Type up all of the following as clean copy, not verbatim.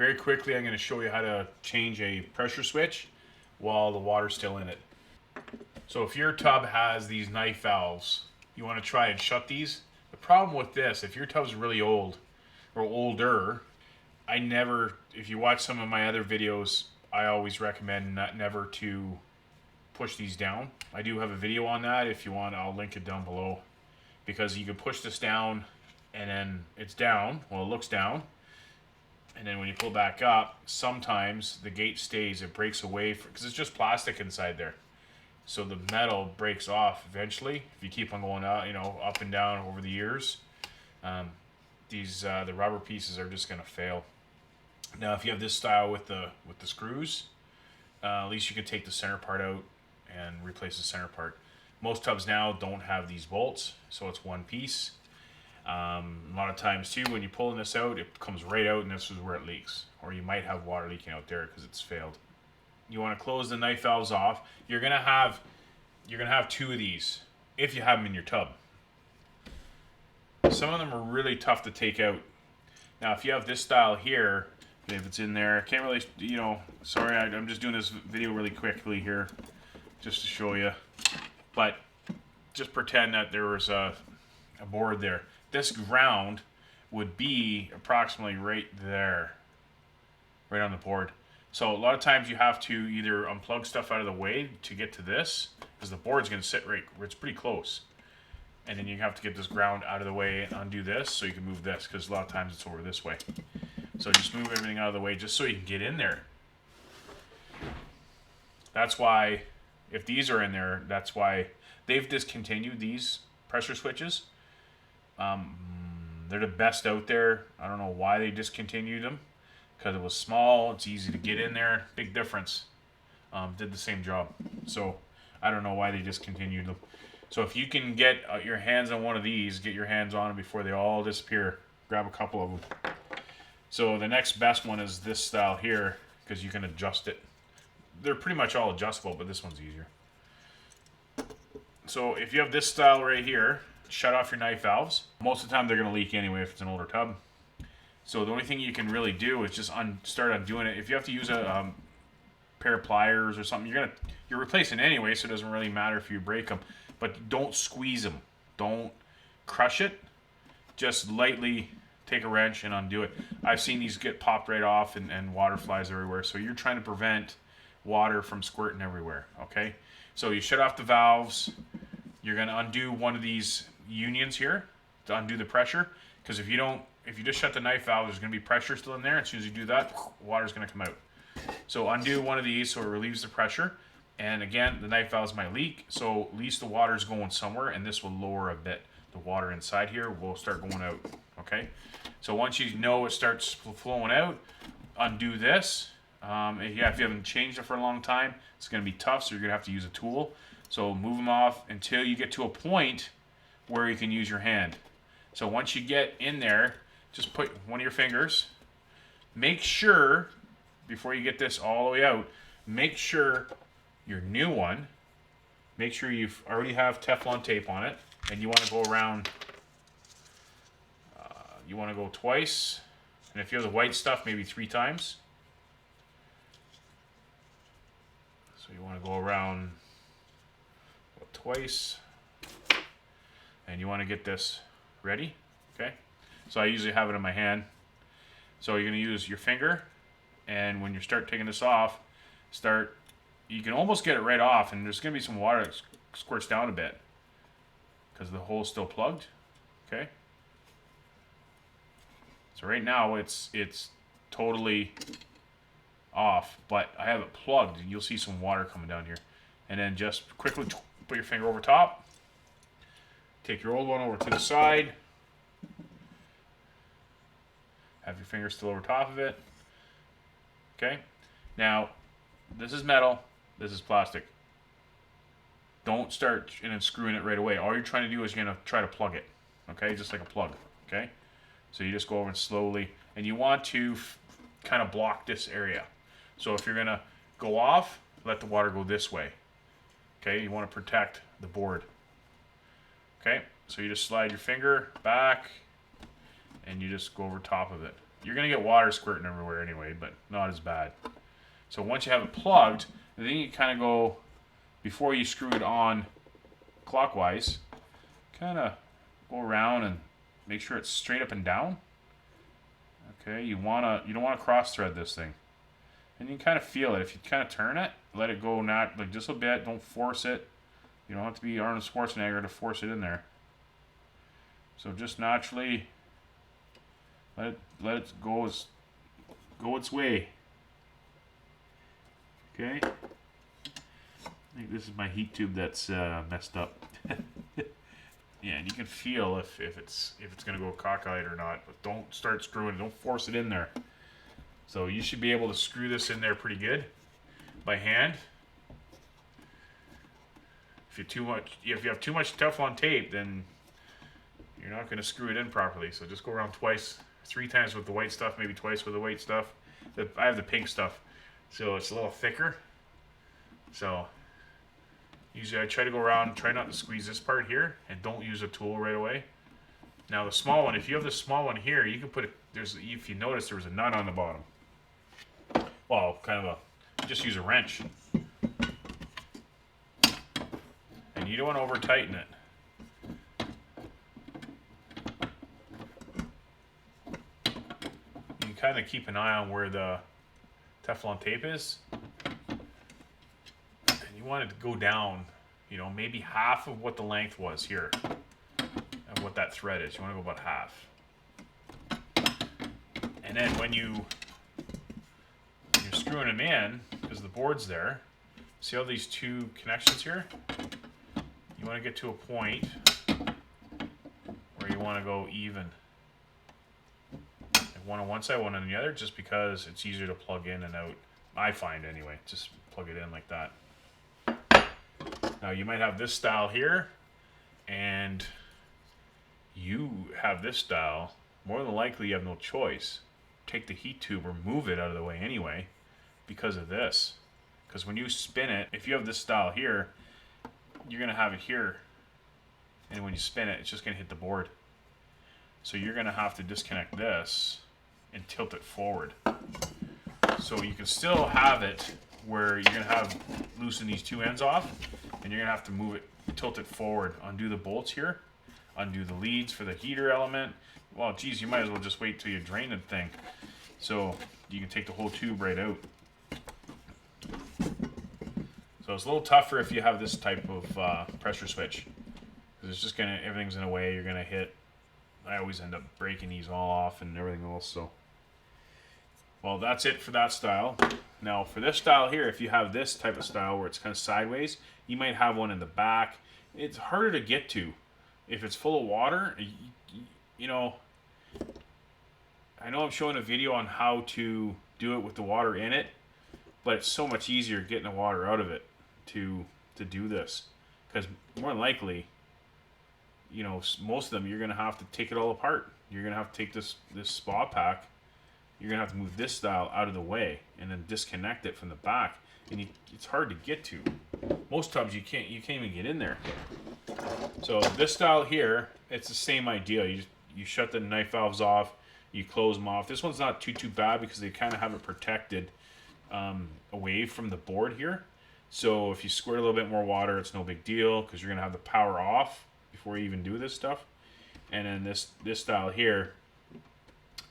Very quickly, I'm going to show you how to change a pressure switch while the water's still in it. So if your tub has these knife valves, you want to try and shut these. The problem with this, if your tub's really old or older, if you watch some of my other videos, I always recommend never to push these down. I do have a video on that. If you want, I'll link it down below, because you can push this down and then it's down. Well, it looks down. And then when you pull back up, sometimes the gate stays, it breaks away because it's just plastic inside there. So the metal breaks off eventually if you keep on going out, up and down over the years. The rubber pieces are just going to fail. Now, if you have this style with the screws, at least you can take the center part out and replace the center part. Most tubs now don't have these bolts, so it's one piece. A lot of times too, when you're pulling this out, it comes right out, and this is where it leaks, or you might have water leaking out there because it's failed. You want to close the knife valves off. You're gonna have two of these if you have them in your tub. Some of them are really tough to take out. Now, if you have this style here, if it's in there, I can't really, sorry, I'm just doing this video really quickly here, just to show you. But just pretend that there was a board there. This ground would be approximately right there, right on the board. So a lot of times you have to either unplug stuff out of the way to get to this, because the board's going to sit right where it's pretty close. And then you have to get this ground out of the way and undo this so you can move this, because a lot of times it's over this way. So just move everything out of the way just so you can get in there. That's why, if these are in there, that's why they've discontinued these pressure switches. They're the best out there. I don't know why they discontinued them, because it was small, it's easy to get in there, big difference. Did the same job. So I don't know why they discontinued them. So if you can get your hands on one of these, get your hands on them before they all disappear. Grab a couple of them. So the next best one is this style here, because you can adjust it. They're pretty much all adjustable, but this one's easier. So if you have this style right here, shut off your knife valves. Most of the time they're going to leak anyway if it's an older tub. So the only thing you can really do is just start undoing it. If you have to use a pair of pliers or something, you're replacing anyway, so it doesn't really matter if you break them. But don't squeeze them. Don't crush it. Just lightly take a wrench and undo it. I've seen these get popped right off and water flies everywhere. So you're trying to prevent water from squirting everywhere, okay? So you shut off the valves. You're going to undo one of these unions here to undo the pressure, because if you just shut the knife valve, there's going to be pressure still in there. As soon as you do that, water's going to come out. So undo one of these so it relieves the pressure. And again, the knife valves might leak, so at least the water's going somewhere, and this will lower a bit. The water inside here will start going out, okay? So once you know it starts flowing out, undo this. If you haven't changed it for a long time, it's going to be tough, so you're going to have to use a tool. So move them off until you get to a point where you can use your hand. So once you get in there, just put one of your fingers. Make sure, before you get this all the way out, make sure your new one, make sure you already have Teflon tape on it, and you want to go around, you want to go twice, and if you have the white stuff, maybe 3 times. So you want to go around twice, and you want to get this ready, okay? So I usually have it in my hand. So you're going to use your finger, and when you start taking this off, you can almost get it right off, and there's going to be some water that squirts down a bit because the hole's still plugged, okay? So right now it's totally off, but I have it plugged, and you'll see some water coming down here. And then just quickly put your finger over top, take your old one over to the side, have your finger still over top of it, okay? Now, this is metal, this is plastic. Don't start and then screwing it right away. All you're trying to do is you're going to try to plug it, okay? Just like a plug, okay? So you just go over and slowly, and you want to kind of block this area. So if you're going to go off, let the water go this way, okay? You want to protect the board, okay? So you just slide your finger back, and you just go over top of it, You're going to get water squirting everywhere anyway, but not as bad. So once you have it plugged, then you kind of go, before you screw it on clockwise, kind of go around and make sure it's straight up and down. Okay, you don't want to cross thread this thing. And you kind of feel it. If you kind of turn it, let it go not like just a bit, don't force it. You don't have to be Arnold Schwarzenegger to force it in there. So just naturally let it go its way. Okay. I think this is my heat tube that's messed up. Yeah, and you can feel if it's gonna go cockeyed or not, but don't start screwing it, don't force it in there. So you should be able to screw this in there pretty good by hand. If you have too much Teflon tape, then you're not gonna screw it in properly. So just go around twice, 3 times with the white stuff, maybe twice with the white stuff. I have the pink stuff, so it's a little thicker. So usually I try to go around, try not to squeeze this part here, and don't use a tool right away. Now the small one, if you have the small one here, you can put it, if you notice there was a nut on the bottom. Well, kind of just use a wrench. And you don't want to over tighten it. You can kind of keep an eye on where the Teflon tape is. You want it to go down, maybe half of what the length was here, of what that thread is. You want to go about half. And then when you're screwing them in, because the board's there, see all these 2 connections here? You want to get to a point where you want to go even. One on one side, one on the other, just because it's easier to plug in and out. I find anyway, just plug it in like that. Now you might have this style here, and you have this style. More than likely you have no choice. Take the heat tube or move it out of the way anyway because of this. Because when you spin it, if you have this style here, you're going to have it here. And when you spin it, it's just going to hit the board. So you're going to have to disconnect this and tilt it forward. So you can still have it where you're going to loosen these 2 ends off, and you're going to have to move it, tilt it forward, undo the bolts here, undo the leads for the heater element. Well, geez, you might as well just wait till you drain the thing. So you can take the whole tube right out. So it's a little tougher if you have this type of pressure switch, because it's just everything's in a way. You're gonna hit. I always end up breaking these all off and everything else. So, well, that's it for that style. Now for this style here, if you have this type of style where it's kind of sideways, you might have one in the back. It's harder to get to. If it's full of water, I know I'm showing a video on how to do it with the water in it, but it's so much easier getting the water out of it to do this, because more than likely, most of them you're gonna have to take it all apart. You're gonna have to take this spa pack. You're gonna have to move this style out of the way and then disconnect it from the back, and it's hard to get to. Most tubs you can't even get in there. So this style here, it's the same idea. You shut the knife valves off, you close them off. This one's not too bad because they kind of have it protected away from the board here. So if you squirt a little bit more water, it's no big deal, because you're gonna have the power off before you even do this stuff. And then this style here,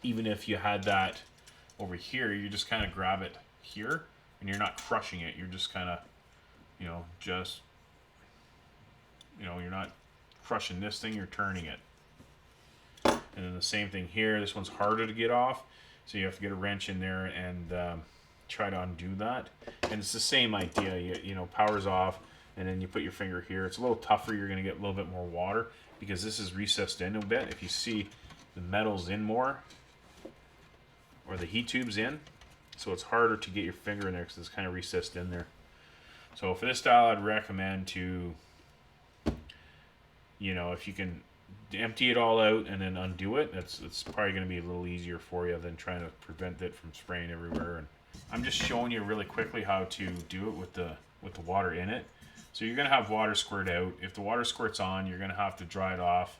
even if you had that over here, you just kind of grab it here, and you're not crushing it. You're just kind of, you're not crushing this thing, you're turning it. And then the same thing here. This one's harder to get off, so you have to get a wrench in there and try to undo that. And it's the same idea. Power's off, and then you put your finger here. It's a little tougher. You're going to get a little bit more water because this is recessed in a bit. If you see, the metal's in more, or the heat tube's in, so it's harder to get your finger in there because it's kind of recessed in there. So for this style, I'd recommend to, if you can empty it all out and then undo it, it's probably going to be a little easier for you than trying to prevent it from spraying everywhere. And I'm just showing you really quickly how to do it with the water in it. So you're going to have water squirt out. If the water squirts on, you're going to have to dry it off.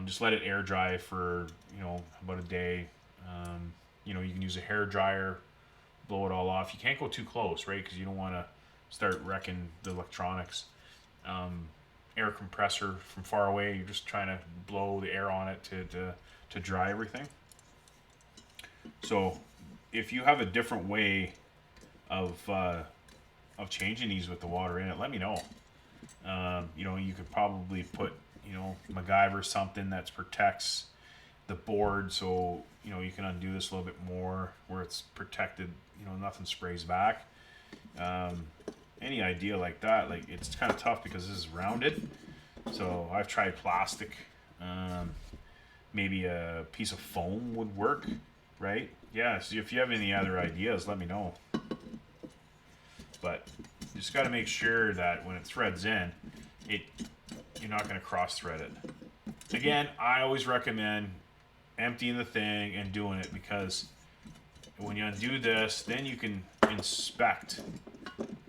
Just let it air dry for about a day, You know, you can use a hair dryer, blow it all off. You can't go too close, right? Because you don't want to start wrecking the electronics. Air compressor from far away, you're just trying to blow the air on it to dry everything. So if you have a different way of changing these with the water in it, let me know. You know, you could probably put, you know, MacGyver something that protects the board, so you know you can undo this a little bit more where it's protected, you know, nothing sprays back. Any idea like that, like, it's kind of tough because this is rounded, so I've tried plastic. Maybe a piece of foam would work, right? Yeah, so if you have any other ideas, let me know. But you just got to make sure that when it threads in, you're not going to cross thread it. Again, I always recommend emptying the thing and doing it, because when you undo this, then you can inspect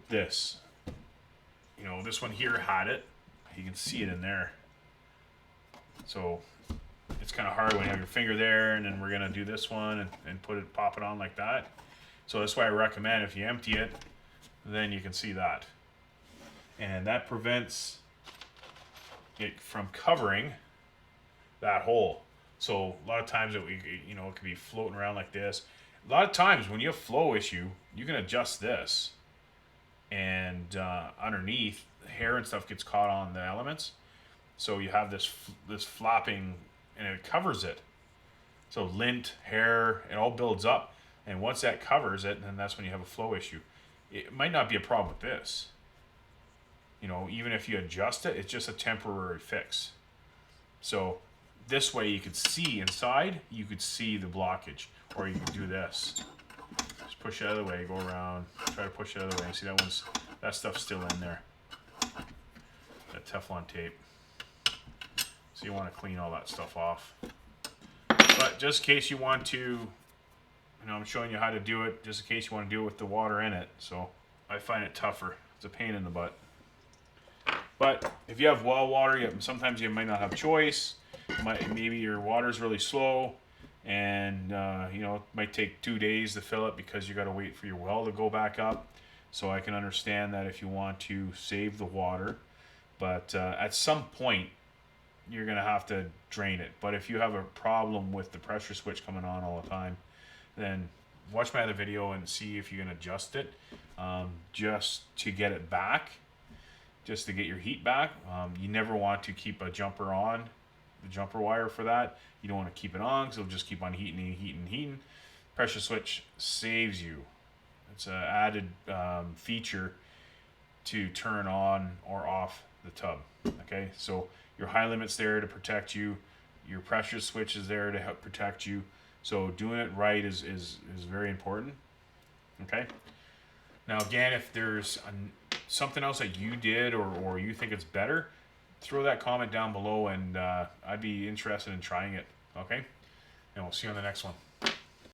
this. You know, this one here had it. You can see it in there. So it's kind of hard when you have your finger there, and then we're gonna do this one and pop it on like that. So that's why I recommend, if you empty it, then you can see that. And that prevents it from covering that hole. So a lot of times it could be floating around like this. A lot of times when you have flow issue, you can adjust this, and underneath, hair and stuff gets caught on the elements. So you have this flopping, and it covers it. So lint, hair, it all builds up, and once that covers it, then that's when you have a flow issue. It might not be a problem with this. You know, even if you adjust it, it's just a temporary fix. So this way you could see inside, you could see the blockage, or you could do this. Just push it out of the way, go around, try to push it out of the way. See, that stuff's still in there. That Teflon tape. So you want to clean all that stuff off. But just in case you want to, you know, I'm showing you how to do it, just in case you want to do it with the water in it. So I find it tougher. It's a pain in the butt. But if you have well water, sometimes you might not have choice. Maybe your water's really slow, and you know, it might take 2 days to fill it because you got to wait for your well to go back up. So I can understand that if you want to save the water, but at some point you're gonna have to drain it. But if you have a problem with the pressure switch coming on all the time, then watch my other video and see if you can adjust it, just to get it back, just to get your heat back. You never want to keep a jumper on, the jumper wire for that. You don't want to keep it on because it'll just keep on heating. Pressure switch saves you. It's an added feature to turn on or off the tub. Okay, so your high limit's there to protect you. Your pressure switch is there to help protect you. So doing it right is very important. Okay. Now again, if there's something else that you did or you think it's better, throw that comment down below, and I'd be interested in trying it. Okay, and we'll see you on the next one.